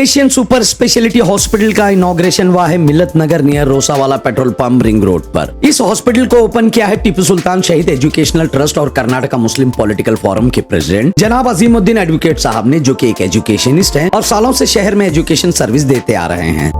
Asian super speciality hospital का inauguration हुआ है Millat Nagar near Rosawala petrol pump ring road पर। इस हॉस्पिटल को ओपन किया है टीपू सुल्तान शहीद एजुकेशनल ट्रस्ट और कर्नाटका मुस्लिम पॉलिटिकल फोरम के प्रेसिडेंट जनाब अजीमुद्दीन एडवोकेट साहब ने, जो कि एक एजुकेशनिस्ट हैं और सालों से शहर में एजुकेशन सर्विस देते आ रहे हैं।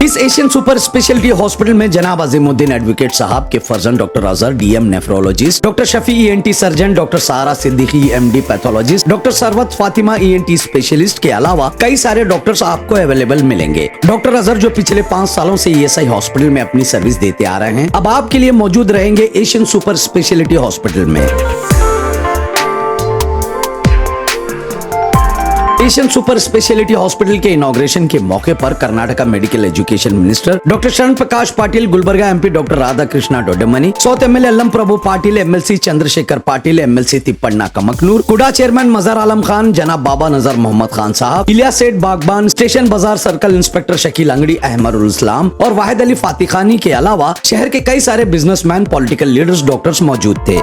इस एशियन सुपर स्पेशलिटी हॉस्पिटल में जनाब अजीमुद्दीन एडवोकेट साहब के फर्जन doctor Azhar DM nephrologist, doctor Shafi ENT surgeon, doctor Sara Siddiqui MD pathologist, doctor Sarwat Fatima ENT specialist के अलावा कई सारे डॉक्टर्स आपको अवेलेबल मिलेंगे। डॉक्टर अजहर जो पिछले 5 सालों से ईएसआई हॉस्पिटल में अपनी सर्विस देते आ रहे हैं, अब आपके लिए मौजूद रहेंगे एशियन सुपर स्पेशलिटी हॉस्पिटल में। एशियन सुपर स्पेशलिटी हॉस्पिटल के इनॉग्रेशन के मौके पर Karnataka medical education minister doctor Sharan Prakash Patil, Gulbarga MP doctor Radha Krishna Dodemani, south MLA Allam Prabhu Patil, MLC Chandrashekhar Patil, MLC Tippanna Kamaknur, KUDA chairman Mazhar Alam Khan, जनाब बाबा नजर मोहम्मद खान साहब, इलिया सेठ बागबान, स्टेशन बाजार सर्कल इंस्पेक्टर शकील अंगड़ी, अहमदुल इस्लाम और वाहिद अली फातिखानी के अलावा शहर के कई सारे बिजनेसमैन, पॉलिटिकल लीडर्स, डॉक्टर्स मौजूद थे।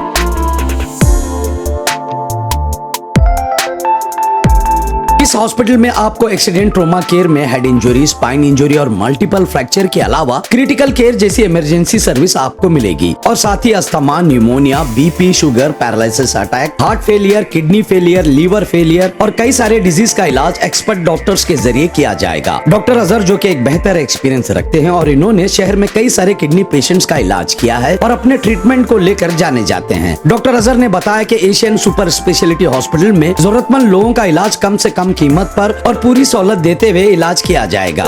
इस हॉस्पिटल में आपको एक्सीडेंट ट्रोमा केयर में हेड इंजरी, स्पाइन इंजरी और मल्टीपल फ्रैक्चर के अलावा क्रिटिकल केयर जैसी इमरजेंसी सर्विस आपको मिलेगी और साथ ही asthma, pneumonia, BP, sugar, paralysis attack, heart failure, kidney failure, liver failure और कई सारे डिजीज का इलाज एक्सपर्ट डॉक्टर्स के जरिए किया जाएगा। डॉक्टर अजहर जो कि एक बेहतर एक्सपीरियंस रखते हैं और इन्होंने शहर में कई सारे किडनी पेशेंट्स का इलाज किया है और अपने ट्रीटमेंट को लेकर जाने जाते हैं। डॉक्टर अजहर ने बताया कि एशियन सुपर स्पेशलिटी हॉस्पिटल में जरूरतमंद लोगों का इलाज कम से कम कीमत पर और पूरी सहूलत देते हुए इलाज किया जाएगा।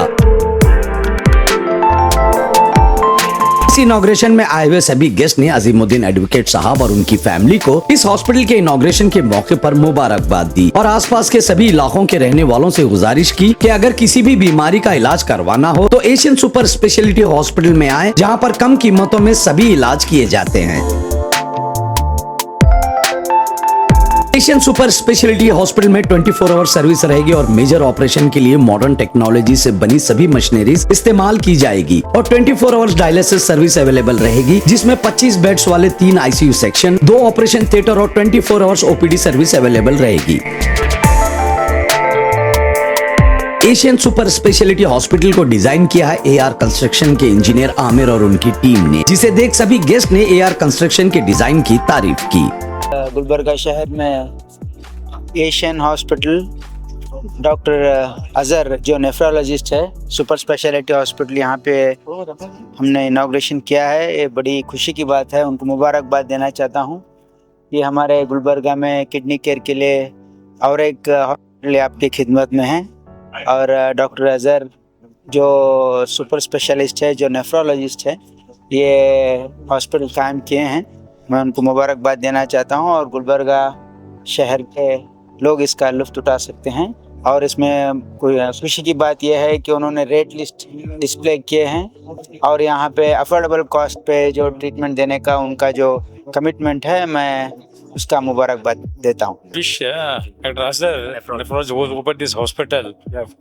इस इनॉग्रेशन में आए हुए सभी गेस्ट ने अजीमुद्दीन एडवोकेट साहब और उनकी फैमिली को इस हॉस्पिटल के इनॉग्रेशन के मौके पर मुबारकबाद दी और आसपास के सभी इलाकों के रहने वालों से गुजारिश की कि अगर किसी भी बीमारी का इलाज करवाना हो तो एशियन सुपर स्पेशलिटी हॉस्पिटल में आए, जहां पर कम कीमतों में सभी इलाज किए जाते हैं। एशियन सुपर स्पेशलिटी हॉस्पिटल में 24 आवर सर्विस रहेगी और मेजर ऑपरेशन के लिए मॉडर्न टेक्नोलॉजी से बनी सभी मशीनरीज इस्तेमाल की जाएगी और 24 आवर्स डायलिसिस सर्विस अवेलेबल रहेगी, जिसमें 25 बेड्स वाले 3 आईसीयू सेक्शन, 2 ऑपरेशन थिएटर और 24 आवर्स ओपीडी सर्विस अवेलेबल रहेगी। एशियन सुपर स्पेशलिटी हॉस्पिटल को डिजाइन किया है एआर कंस्ट्रक्शन के इंजीनियर आमिर और उनकी टीम ने, जिसे देख सभी गेस्ट ने एआर कंस्ट्रक्शन के डिजाइन की तारीफ की। गुलबर्गा शहर में एशियन हॉस्पिटल डॉक्टर अजहर जो नेफ्रोलॉजिस्ट है, सुपर स्पेशलिटी हॉस्पिटल यहाँ पे हमने इनॉग्रेशन किया है। ये बड़ी खुशी की बात है, उनको मुबारकबाद देना चाहता हूँ। ये हमारे गुलबर्गा में किडनी केयर के लिए और एक हॉस्पिटल आपकी खिदमत में है और डॉक्टर अजहर जो सुपर स्पेशलिस्ट है, जो नेफ्रोलॉजिस्ट है, ये हॉस्पिटल कायम किए हैं। मैं उनको मुबारकबाद देना चाहता हूं और गुलबर्गा शहर के लोग इसका लुत्फ़ उठा सकते हैं। और इसमें कोई खुशी की बात यह है कि उन्होंने रेट लिस्ट डिस्प्ले किए हैं और यहाँ पे अफोर्डेबल कॉस्ट पे जो ट्रीटमेंट देने का उनका जो कमिटमेंट है, मैं उसका मुबारकबाद देता हूँ। Dr. Azhar was opened this hospital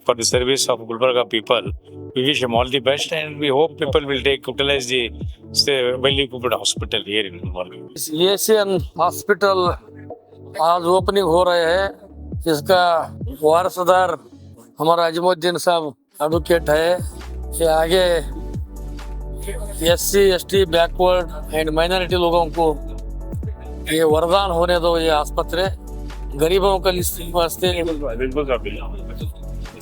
for the service of Gulbarga people. We wish him all the best and we hope people will utilize the well-equipped hospital here in Gulbarga. Asian hospital आज opening हो रहे हैं। इसका वारसदार हमारा अजीमुद्दीन साहब advocate है। ये आगे SC, ST, backward and minority लोगों को ये वरदान होने दो। ये आस्पत्रे गरीबों के वास्ते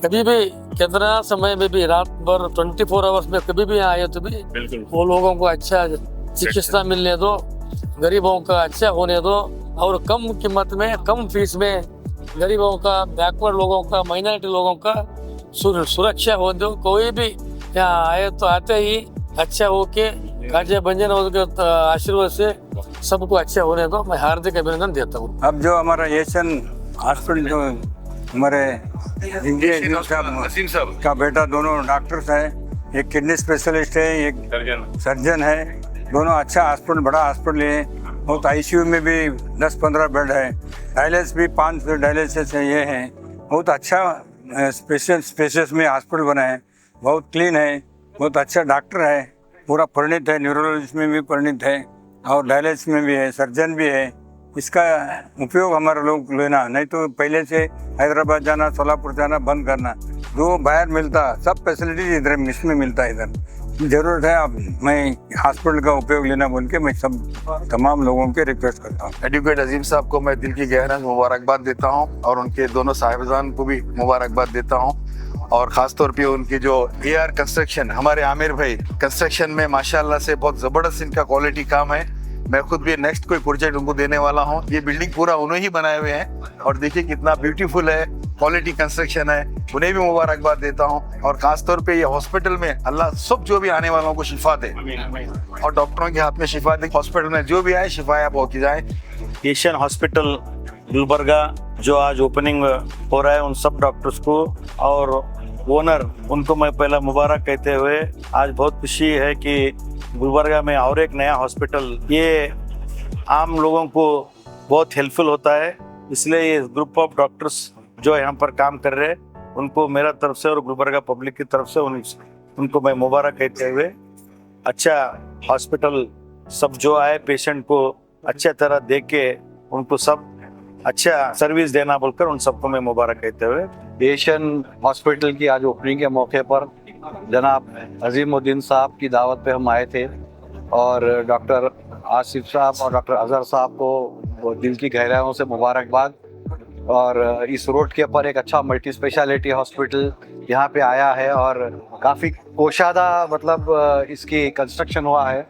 कभी भी कितना समय में भी रात भर 24 आवर्स में कभी भी आए तो भी वो लोगों को अच्छा चिकित्सा मिलने दो, गरीबों का अच्छा होने दो और कम कीमत में, कम फीस में गरीबों का, बैकवर्ड लोगों का, माइनॉरिटी लोगों का सुरक्षा हो दो। कोई भी यहाँ आए तो आते ही अच्छा होके काजे बंजन आशीर्वाद से सबको अच्छा होने दो। मैं हार्दिक अभिनंदन देता हूँ। अब जो हमारा एशियन हॉस्पिटल जो हमारे इंडिया का बेटा दोनों डॉक्टर्स है, एक किडनी स्पेशलिस्ट है, एक सर्जन है, दोनों अच्छा हॉस्पिटल, बड़ा हॉस्पिटल है। बहुत आईसीयू में भी 10-15 बेड है, डायलिसिस भी 5 डायलिसिस है, ये है। बहुत अच्छा स्पेशस में हॉस्पिटल बना है, बहुत क्लीन है, बहुत अच्छा डॉक्टर है, पूरा परिणित है, न्यूरोलॉजिस्ट में भी परिणित है और डायलिसिस में भी है, सर्जन भी है। इसका उपयोग हमारे लोग लेना, नहीं तो पहले से हैदराबाद जाना, सोलापुर जाना बंद करना। जो बाहर मिलता सब फैसिलिटीज इधर इसमें मिलता है। इधर जरूरत है अब मैं हॉस्पिटल का उपयोग लेना बोल के मैं सब तमाम लोगों के रिक्वेस्ट करता हूँ। एडवोकेट अजीम साहब को मैं दिल की गहराई से मुबारकबाद देता हूँ और उनके दोनों साहिबजान को भी मुबारकबाद देता हूँ। और ख़ास तौर पे उनकी जो AR कंस्ट्रक्शन, हमारे आमिर भाई कंस्ट्रक्शन में माशाल्लाह से बहुत ज़बरदस्त इनका क्वालिटी काम है। मैं खुद भी नेक्स्ट कोई प्रोजेक्ट उनको देने वाला हूँ। ये बिल्डिंग पूरा उन्होंने ही बनाए हुए हैं और देखिए कितना ब्यूटीफुल है, क्वालिटी कंस्ट्रक्शन है। उन्हें भी मुबारकबाद देता हूँ और खास तौर पे ये हॉस्पिटल में अल्लाह सब जो भी आने वालों को शिफा दे और डॉक्टरों के हाथ में शिफा दे। हॉस्पिटल में जो भी आए शिफायाब होके जाए। एशियन हॉस्पिटल गुलबर्गा जो आज ओपनिंग हो रहा है, उन सब डॉक्टर्स को और ओनर उनको मैं पहला मुबारक कहते हुए आज बहुत खुशी है कि गुलबर्गा में और एक नया हॉस्पिटल, ये आम लोगों को बहुत हेल्पफुल होता है। इसलिए ये ग्रुप ऑफ डॉक्टर्स जो यहाँ पर काम कर रहे हैं उनको मेरा तरफ से और गुलबर्गा पब्लिक की तरफ से उनको मैं मुबारक कहते हुए अच्छा हॉस्पिटल सब जो आए पेशेंट को अच्छे तरह देख के उनको सब अच्छा सर्विस देना बोलकर उन सबको मैं मुबारक कहते हुए एशियन हॉस्पिटल की आज ओपनिंग के मौके पर जनाब अजीमुद्दीन साहब की दावत पे हम आए थे और डॉक्टर आसिफ साहब और डॉक्टर अजहर साहब को दिल की गहराइयों से मुबारकबाद। और इस रोड के ऊपर एक अच्छा मल्टी स्पेशलिटी हॉस्पिटल यहाँ पे आया है और काफ़ी कोशादा मतलब इसकी कंस्ट्रक्शन हुआ है।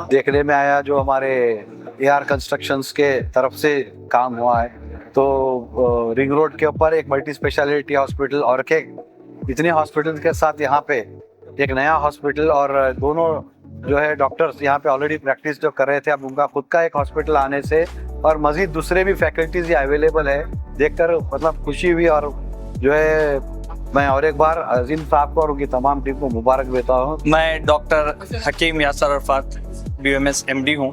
देखने में आया जो हमारे AR कंस्ट्रक्शंस के तरफ से काम हुआ है। तो रिंग रोड के ऊपर एक मल्टी स्पेशलिटी हॉस्पिटल और के इतने हॉस्पिटल के साथ यहाँ पे एक नया हॉस्पिटल और दोनों जो है डॉक्टर्स यहाँ पे ऑलरेडी प्रैक्टिस जो कर रहे थे, अब उनका खुद का एक हॉस्पिटल आने से और मजीद दूसरे भी फैकल्टीज ये अवेलेबल है, देखकर मतलब खुशी हुई। और जो है मैं और एक बार अजीम साहब को और उनकी तमाम टीम को मुबारक देता हूँ। मैं डॉक्टर हकीम यासर अरफात BMS MD हूँ।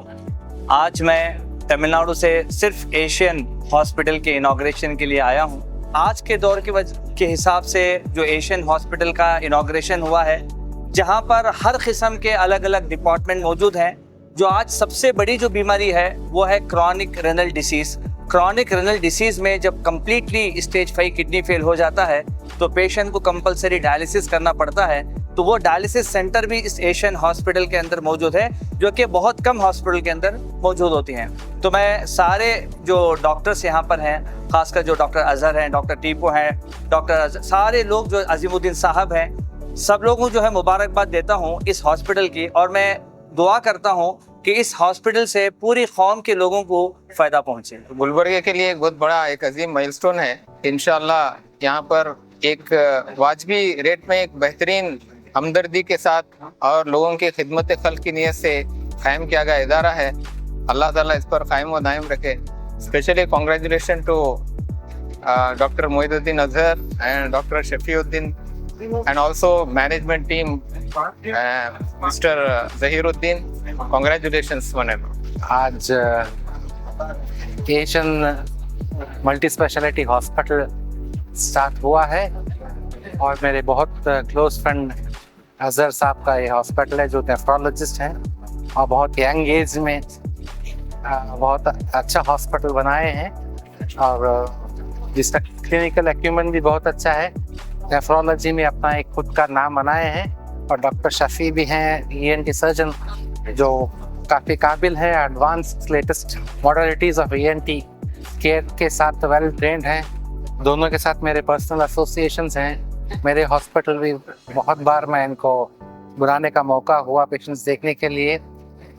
आज मैं तमिलनाडु से सिर्फ एशियन हॉस्पिटल के इनॉग्रेशन के लिए आया हूँ। आज के दौर के हिसाब से जो एशियन हॉस्पिटल का इनॉग्रेशन हुआ है, जहाँ पर हर किस्म के अलग अलग डिपार्टमेंट मौजूद हैं। जो आज सबसे बड़ी जो बीमारी है वो है chronic renal disease. Chronic renal disease में जब कम्प्लीटली स्टेज 5 किडनी फेल हो जाता है तो पेशेंट को कंपलसरी डायलिसिस करना पड़ता है। तो वो डायलिसिस सेंटर भी इस एशियन हॉस्पिटल के अंदर मौजूद है, जो कि बहुत कम हॉस्पिटल के अंदर मौजूद होती हैं। तो मैं सारे जो डॉक्टर्स यहाँ पर हैं, खासकर जो डॉक्टर अजहर हैं, डॉक्टर टीपो हैं, सारे लोग जो अजीमुद्दीन साहब हैं, सब लोगों को जो है मुबारकबाद देता हूँ इस हॉस्पिटल की। और मैं दुआ करता हूँ कि इस हॉस्पिटल से पूरी कौम के लोगों को फ़ायदा पहुँचे। गुलबर्गा के लिए एक बहुत बड़ा एक अजीम माइलस्टोन है। इंशाल्लाह यहाँ पर एक वाजबी रेट में एक बेहतरीन हमदर्दी के साथ और लोगों की खिदमत खल्क की नीयत से कायम किया गया इदारा है। अल्लाह ताला इस पर कायम व दायम रखे। Specially congratulation to doctor Moinuddin Azhar and doctor Shafiuddin and also management team, Mr. Zahiruddin. Congratulations whenever. आज Asian multi speciality hospital start हुआ है और मेरे बहुत क्लोज फ्रेंड अजहर साहब का ये हॉस्पिटल है, जो नेफ्रोलॉजिस्ट हैं और बहुत यंग एज में बहुत अच्छा हॉस्पिटल बनाए हैं और जिसका क्लिनिकल एक्यूमेंट भी बहुत अच्छा है। नेफ्रोलॉजी में अपना एक खुद का नाम बनाए हैं और डॉक्टर शफी भी हैं, ENT सर्जन, जो काफ़ी काबिल है। Advance latest modalities of ENT care के साथ वेल ट्रेंड हैं। दोनों के साथ मेरे पर्सनल एसोसिएशंस हैं। मेरे हॉस्पिटल भी बहुत बार मैं इनको बुलाने का मौका हुआ पेशेंट्स देखने के लिए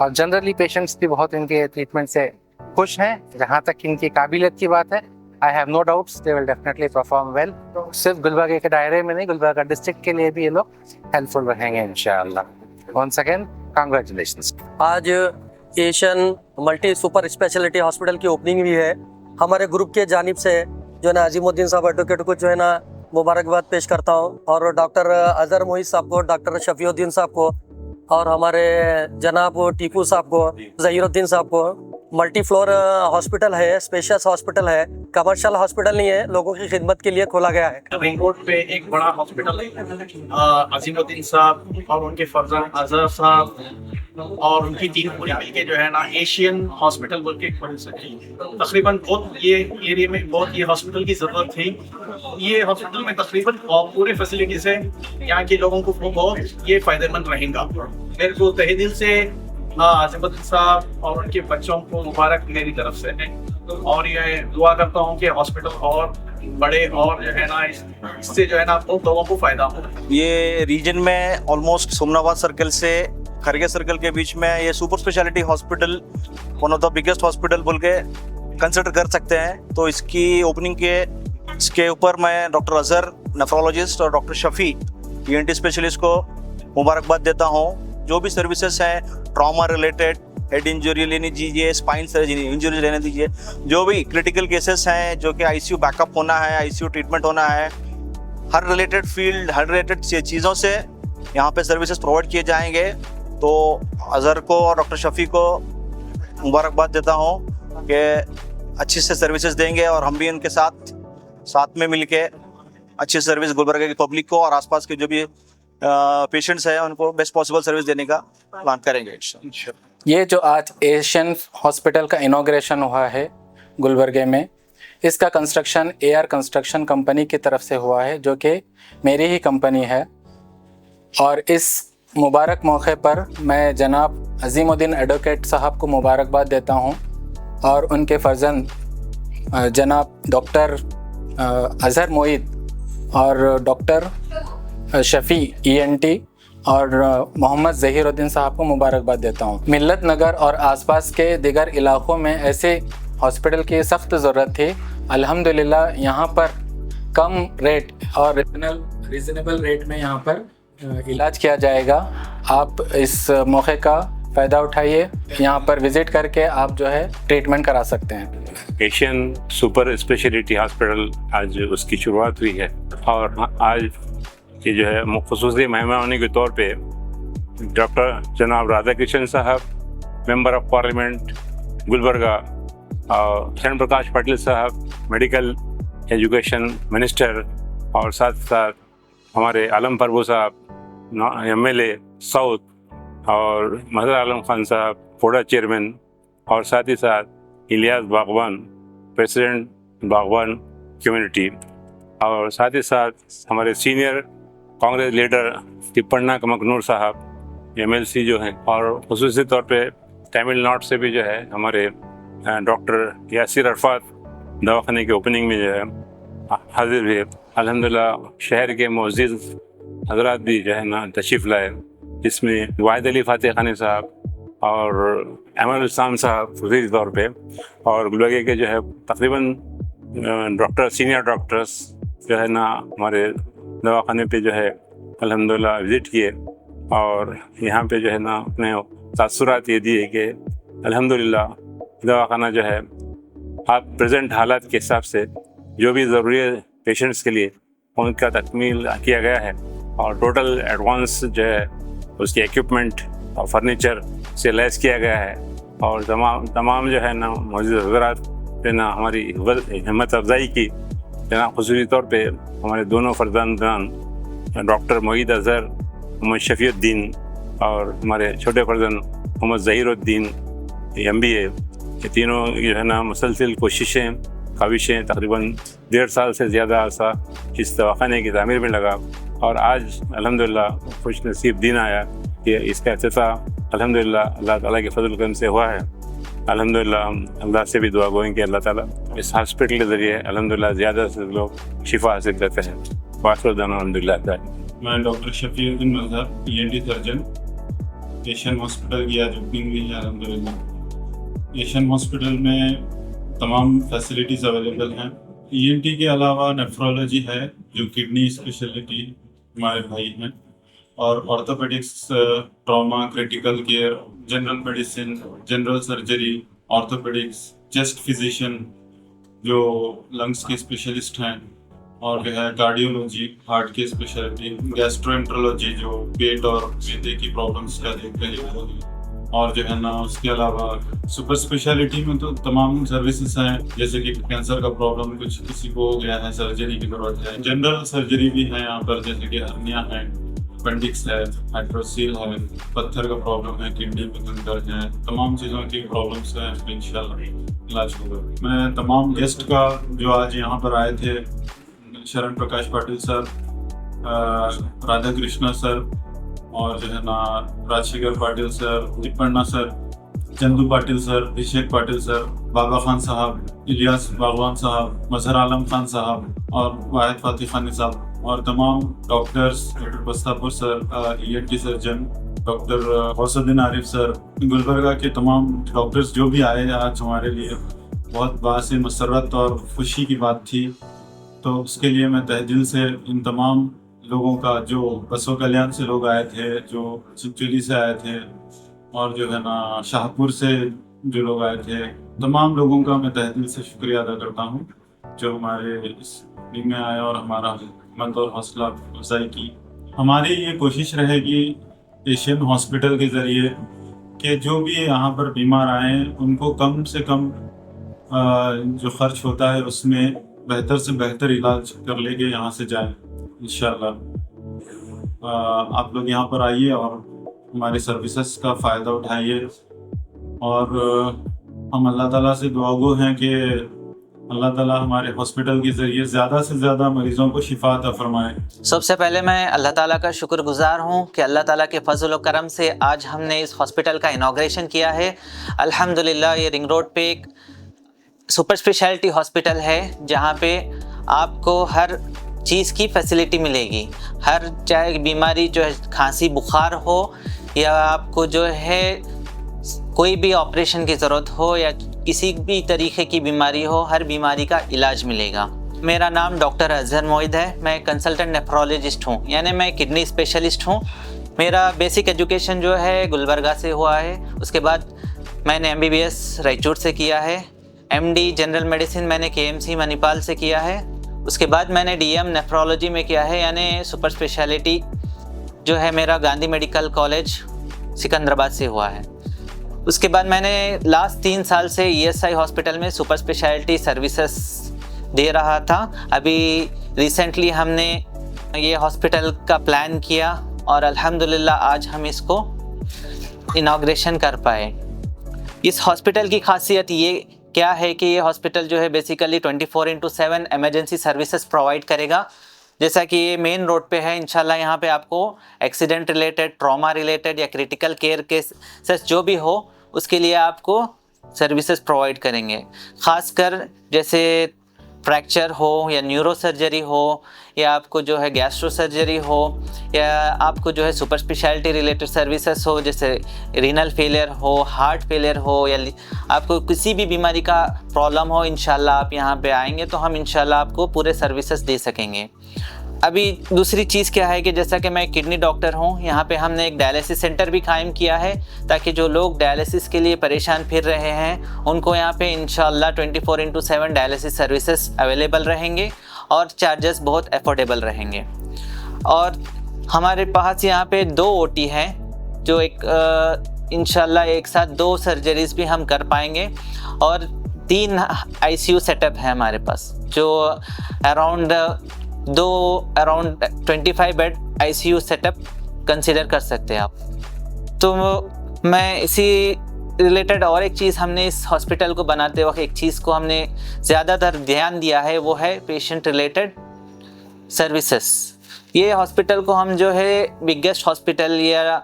और जनरली पेशेंट्स भी बहुत इनके ट्रीटमेंट से खुश हैं। जहाँ तक इनकी काबिलियत की बात है, I have no doubts they will definitely perform well. सिर्फ गुलबर्गा के दायरे में नहीं, गुलबर्गा डिस्ट्रिक्ट के लिए भी ये लोग हेल्पफुल रहेंगे इंशाअल्लाह। Once again, congratulations. आज Asian multi super speciality hospital की ओपनिंग भी है। हमारे ग्रुप के जानिब से जो है ना अजीमुद्दीन साहब एडवोकेट को जो है ना मुबारकबाद पेश करता हूँ और डॉक्टर अजहर मोहित साहब को, डॉक्टर शफीउद्दीन साहब को और हमारे जनाब टीपू साहब को, जहीरुद्दीन साहब को मल्टी फ्लोर हॉस्पिटल है, स्पेशियस हॉस्पिटल है, कमर्शियल हॉस्पिटल नहीं है, लोगों की खिदमत के लिए खोला गया है। रिंग रोड पे एक बड़ा हॉस्पिटल है। अजीमुद्दीन साहब और उनके फर्जंद अजहर साहब और उनकी टीम पूरी मिलके जो है ना एशियन हॉस्पिटल बोल के खोल सके। तकरीबन बहुत ये एरिया में बहुत ये हॉस्पिटल की ज़रूरत थी। ये हॉस्पिटल में तकरीबन पूरे फैसिलिटीज़ है, यहाँ के लोगों को बहुत ये फ़ायदेमंद रहेगा। मेरे को तहे दिल से अजीमुद्दीन साहब और उनके बच्चों को मुबारक मेरी तरफ से है, और ये दुआ करता हूँ कि हॉस्पिटल और बड़े और जो है ना इससे जो है ना बहुत लोगों को फायदा हो। ये रीजन में ऑलमोस्ट सोमनाबाद सर्कल से खरगे सर्कल के बीच में ये super speciality hospital one of the biggest hospital बोल के कंसिडर कर सकते हैं। तो इसकी ओपनिंग इसके ऊपर मैं डॉक्टर अजहर नेफ्रोलॉजिस्ट और डॉक्टर शफी ENT स्पेशलिस्ट को मुबारकबाद देता हूँ। जो भी सर्विसेज हैं ट्रॉमा रिलेटेड, हेड इंजरी लेने दीजिए, स्पाइन सर्जरी इंजरी लेने दीजिए, जो भी क्रिटिकल केसेस हैं जो कि ICU बैकअप होना है, ICU ट्रीटमेंट होना है, हर रिलेटेड फील्ड हर रिलेटेड चीज़ों से यहाँ पे सर्विसेज प्रोवाइड किए जाएंगे। तो अजहर को और डॉक्टर शफी को मुबारकबाद देता हूँ कि अच्छी से सर्विसेज देंगे और हम भी उनके साथ में मिल के अच्छी सर्विस गुलबर्गा की पब्लिक को और आसपास के जो भी पेशेंट्स हैं उनको बेस्ट पॉसिबल सर्विस देने का प्लान करेंगे। ये जो आज एशियन हॉस्पिटल का इनॉग्रेशन हुआ है गुलबर्गे में, इसका कंस्ट्रक्शन AR कंस्ट्रक्शन कंपनी की तरफ से हुआ है, जो कि मेरी ही कंपनी है। और इस मुबारक मौके पर मैं जनाब अजीमुद्दीन एडवोकेट साहब को मुबारकबाद देता हूँ और उनके फर्जंद जनाब डॉक्टर अजहर मोईद और डॉक्टर शफी ENT और मोहम्मद ज़हीरुद्दीन साहब को मुबारकबाद देता हूँ। मिल्लत नगर और आसपास के दिगर इलाक़ों में ऐसे हॉस्पिटल की सख्त ज़रूरत थी। अल्हम्दुलिल्लाह यहाँ पर कम रेट और रीज़नेबल रेट में यहाँ पर इलाज किया जाएगा। आप इस मौके का फ़ायदा उठाइए, यहाँ पर विज़िट करके आप जो है ट्रीटमेंट करा सकते हैं। एशियन सुपर स्पेशलिटी हॉस्पिटल आज उसकी शुरुआत हुई है और आज ये जो है खुसूसी मेहमान होने के तौर पे डॉक्टर जनाब राधा कृष्ण साहब, मेंबर ऑफ पार्लियामेंट गुलबर्गा, और शरण प्रकाश पाटिल साहब, मेडिकल एजुकेशन मिनिस्टर, और साथ साथ हमारे आलम प्रभु साहब MLA साउथ, और मजहर आलम खान साहब फोड़ा चेयरमैन, और साथ ही साथ इलियास बागवान प्रेसिडेंट बागवान कम्युनिटी, और साथ ही साथ हमारे सीनियर कांग्रेस लीडर तिप्पन्ना कमकनूर साहब MLC जो हैं, और खुसूसी तौर पे तमिलनाडु से भी जो है हमारे डॉक्टर यासिर अरफात दवाखाने के ओपनिंग में जो है हाजिर हुए। अल्हम्दुलिल्लाह शहर के मुअज़्ज़िज़ हज़रात भी जो है ना तशरीफ़ लाए, जिसमें वाहिद अली फ़ातिह खानी साहब और अहमद इस्लाम साहब खुसूसी तौर पे, और गुलबर्गा के जो है तकरीबन डॉक्टर सीनियर डॉक्टर्स जो है ना हमारे दवाखाने पे जो है अल्हम्दुलिल्लाह विज़िट किए, और यहाँ पे जो है ना अपने तासुरात ये दिए कि अल्हम्दुलिल्लाह दवाखाना जो है आप प्रेजेंट हालात के हिसाब से जो भी ज़रूरी है पेशेंट्स के लिए उनका तकमील किया गया है, और टोटल एडवांस जो है उसके इक्विपमेंट और फर्नीचर से लैस किया गया है, और तमाम जो है ना मौजूद हज़रात पे ना हमारी हिम्मत अफजाई की जना खुसूसी तौर पे हमारे दोनों फर्जंदान डॉक्टर मोईद अजहर, मोहम्मद शफीउद्दीन, और हमारे छोटे फर्जंद मोहम्मद ज़हीरुद्दीन MBA, ये तीनों जो है ना मुसलसिल कोशिशें काविशें तकरीबन 1.5 साल से ज़्यादा अर्सा इस दवाखाने की तामीर में लगा, और आज अल्हम्दुलिल्लाह खुश नसीब दिन आया कि इसका इफ्तिताह अल्हम्दुलिल्लाह अल्लाह ताला के फजल करम से हुआ है। अल्हम्दुलिल्लाह हम अल्लाह से भी दुआ गोएं कि अल्लाह ताला इस हॉस्पिटल के ज़रिए अल्हम्दुलिल्लाह ज़्यादा से लोग शिफा हासिल करते हैं। वासुदाना अल्हम्दुलिल्लाह। मैं doctor Shafiuddin Azhar ENT surgeon, Asian hospital की आज ओपनिंग हुई है अल्हम्दुलिल्लाह। एशियन हॉस्पिटल में तमाम फैसिलिटीज़ अवेलेबल हैं। ENT के अलावा नेफ्रोलॉजी है जो किडनी स्पेशलिटी हमारे भाई हैं, और orthopaedics, trauma, critical care, general medicine, general surgery, orthopaedics, chest physician जो लंग्स के स्पेशलिस्ट हैं, और जो है कार्डियोलॉजी हार्ट की स्पेशलिटी, गैस्ट्रोएंट्रोलॉजी जो पेट और मैदे की प्रॉब्लम्स का देखते हैं, और जो है ना उसके अलावा सुपर स्पेशलिटी में तो तमाम सर्विसेज हैं, जैसे कि कैंसर का प्रॉब्लम कुछ किसी को हो गया है, सर्जरी की जरूरत है, जनरल सर्जरी भी है यहाँ पर, जैसे कि हर्निया है, अपेंडिक्स है, हाइड्रोसील है, पत्थर का प्रॉब्लम है, किडनी में कंकर है, तमाम चीज़ों की प्रॉब्लम्स हैं, इंशाल्लाह इलाज होगा। मैं तमाम गेस्ट का जो आज यहाँ पर आए थे, शरण प्रकाश पाटिल सर, राधा कृष्णा सर और जो है ना Rajashekhar Patil sir, Tippanna sir, Chandu Patil sir, Abhishek Patil sir, Baba Khan साहब, इलियास बागवान साहब, मजहर आलम खान साहब और वाहिद फातिह खानी साहब और तमाम doctors, doctor Bastapur sir, ENT surgeon, doctor Ghousuddin Arif sir, Gulbarga के तमाम डॉक्टर्स जो भी आए आज हमारे लिए बहुत बात से मसरत और खुशी की बात थी। तो उसके लिए मैं तहे दिल से इन तमाम लोगों का, जो बसों कल्याण से लोग आए थे, जो चिंचोली से आए थे और जो है ना शाहपुर से जो लोग आए थे, तमाम लोगों का मैं तहे दिल से शुक्रिया अदा करता हूँ जो हमारे इस टीम में आए और हमारा हिम्मत और हौसला अफजाई की। हमारी ये कोशिश रहेगी एशियन हॉस्पिटल के ज़रिए कि जो भी यहाँ पर बीमार आए उनको कम से कम जो खर्च होता है उसमें बेहतर से बेहतर इलाज कर लेके यहाँ से जाएं इंशाल्लाह। आप लोग यहाँ पर आइए और हमारे सर्विसेज का फ़ायदा उठाइए और हम अल्लाह ताला से दुआगो हैं कि अल्लाह ताला हमारे हॉस्पिटल के ज़रिए ज़्यादा से ज़्यादा मरीज़ों को शिफा अता फरमाए। सबसे पहले मैं अल्लाह ताला का शुक्रगुजार हूँ कि अल्लाह ताला के फजल व करम से आज हमने इस हॉस्पिटल का इनॉग्रेशन किया है। अल्हम्दुलिल्लाह ये रिंग रोड पे एक सुपर स्पेशलिटी हॉस्पिटल है जहाँ पे आपको हर चीज़ की फैसिलिटी मिलेगी। हर चाहे बीमारी जो है खांसी बुखार हो या आपको जो है कोई भी ऑपरेशन की ज़रूरत हो या किसी भी तरीके की बीमारी हो, हर बीमारी का इलाज मिलेगा। मेरा नाम डॉक्टर अजहर मोहिद है। मैं कंसल्टेंट नेफ्रोलॉजिस्ट हूँ, यानी मैं किडनी स्पेशलिस्ट हूँ। मेरा बेसिक एजुकेशन जो है गुलबर्गा से हुआ है। उसके बाद मैंने MBBS रायचूर से किया है। MD जनरल मेडिसिन मैंने KMC मणिपाल से किया है। उसके बाद मैंने DM नेफ्रोलॉजी में किया है, यानी सुपर स्पेशलिटी जो है मेरा गांधी मेडिकल कॉलेज सिकंदराबाद से हुआ है। उसके बाद मैंने लास्ट 3 साल से ESI हॉस्पिटल में सुपर स्पेशलिटी सर्विसेज दे रहा था। अभी रिसेंटली हमने ये हॉस्पिटल का प्लान किया और अल्हम्दुलिल्लाह आज हम इसको इनॉग्रेशन कर पाए। इस हॉस्पिटल की खासियत ये क्या है कि ये हॉस्पिटल जो है बेसिकली 24/7 इमरजेंसी सर्विसेज प्रोवाइड करेगा। जैसा कि ये मेन रोड पे है, इंशाल्लाह यहाँ पे आपको एक्सीडेंट रिलेटेड, ट्रॉमा रिलेटेड या क्रिटिकल केयर केसेस जो भी हो उसके लिए आपको सर्विसेज प्रोवाइड करेंगे। ख़ासकर जैसे फ्रैक्चर हो या न्यूरो सर्जरी हो या आपको जो है गैस्ट्रो सर्जरी हो या आपको जो है सुपर स्पेशलिटी रिलेटेड सर्विसेज हो, जैसे रीनल फेलियर हो, हार्ट फेलियर हो या आपको किसी भी बीमारी का प्रॉब्लम हो, इंशाल्लाह आप यहाँ पे आएंगे तो हम इंशाल्लाह आपको पूरे सर्विसेज दे सकेंगे। अभी दूसरी चीज़ क्या है कि जैसा कि मैं किडनी डॉक्टर हूँ, यहाँ पे हमने एक डायलिसिस सेंटर भी कायम किया है ताकि जो लोग डायलिसिस के लिए परेशान फिर रहे हैं उनको यहाँ पे इंशाल्लाह 24/7 डायलिसिस सर्विसेज अवेलेबल रहेंगे और चार्जेस बहुत अफोर्डेबल रहेंगे। और हमारे पास यहाँ पे 2 OT हैं जो इंशाल्लाह एक साथ 2 सर्जरीज भी हम कर पाएंगे और 3 ICU सेटअप है हमारे पास जो around 25 bed ICU setup consider कर सकते हैं आप। तो मैं इसी रिलेटेड और एक चीज़ हमने इस हॉस्पिटल को बनाते वक्त एक चीज़ को हमने ज़्यादातर ध्यान दिया है, वो है पेशेंट रिलेटेड सर्विसेज। ये हॉस्पिटल को हम जो है बिगेस्ट हॉस्पिटल या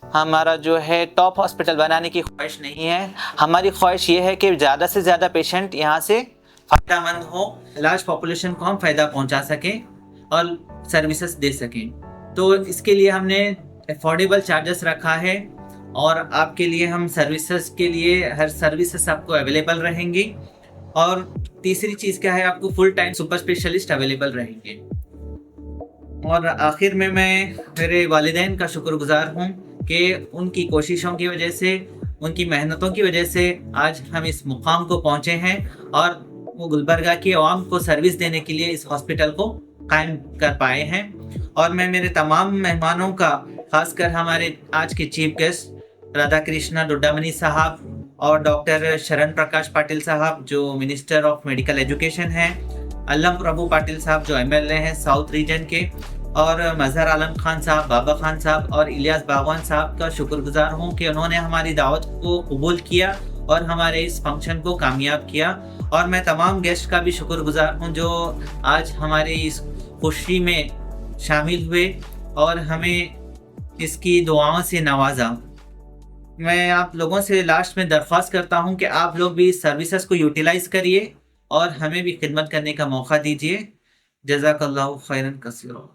हमारा जो है टॉप हॉस्पिटल बनाने की ख्वाहिश नहीं है। हमारी ख्वाहिश ये है कि ज़्यादा से ज़्यादा पेशेंट यहाँ से फ़ायदेमंद हो, लार्ज पॉपुलेशन को हम फ़ायदा पहुँचा सकें और सर्विसेज दे सकें। तो इसके लिए हमने अफोर्डेबल चार्जेस रखा है और आपके लिए हम सर्विसेज के लिए हर सर्विसेज आपको अवेलेबल रहेंगी। और तीसरी चीज़ क्या है, आपको full time super specialist available रहेंगे। और आखिर में मैं मेरे वालिदैन का शुक्रगुजार हूँ कि उनकी कोशिशों की वजह से, उनकी मेहनतों की वजह से आज हम इस मुकाम को पहुँचे हैं और वो गुलबर्गा की आवाम को सर्विस देने के लिए इस हॉस्पिटल को कायम कर पाए हैं। और मैं मेरे तमाम मेहमानों का, खासकर हमारे आज के चीफ गेस्ट राधा कृष्णा डोडामनी साहब और डॉक्टर शरण प्रकाश पाटिल साहब जो मिनिस्टर ऑफ मेडिकल एजुकेशन हैं, अल्लम प्रभु पाटिल साहब जो एमएलए हैं साउथ रीजन के, और मजहर आलम खान साहब, बाबा खान साहब और इलियास बागवान साहब का शुक्रगुजार हूँ कि उन्होंने हमारी दावत को कबूल किया और हमारे इस फंक्शन को कामयाब किया। और मैं तमाम गेस्ट का भी शुक्रगुजार हूँ जो आज हमारी इस खुशी में शामिल हुए और हमें इसकी दुआओं से नवाजा। मैं आप लोगों से लास्ट में दरख्वास्त करता हूँ कि आप लोग भी इस सर्विसेज को यूटिलाइज़ करिए और हमें भी खिदमत करने का मौका दीजिए। जज़ाकल्लाहु खैरन कसीरा।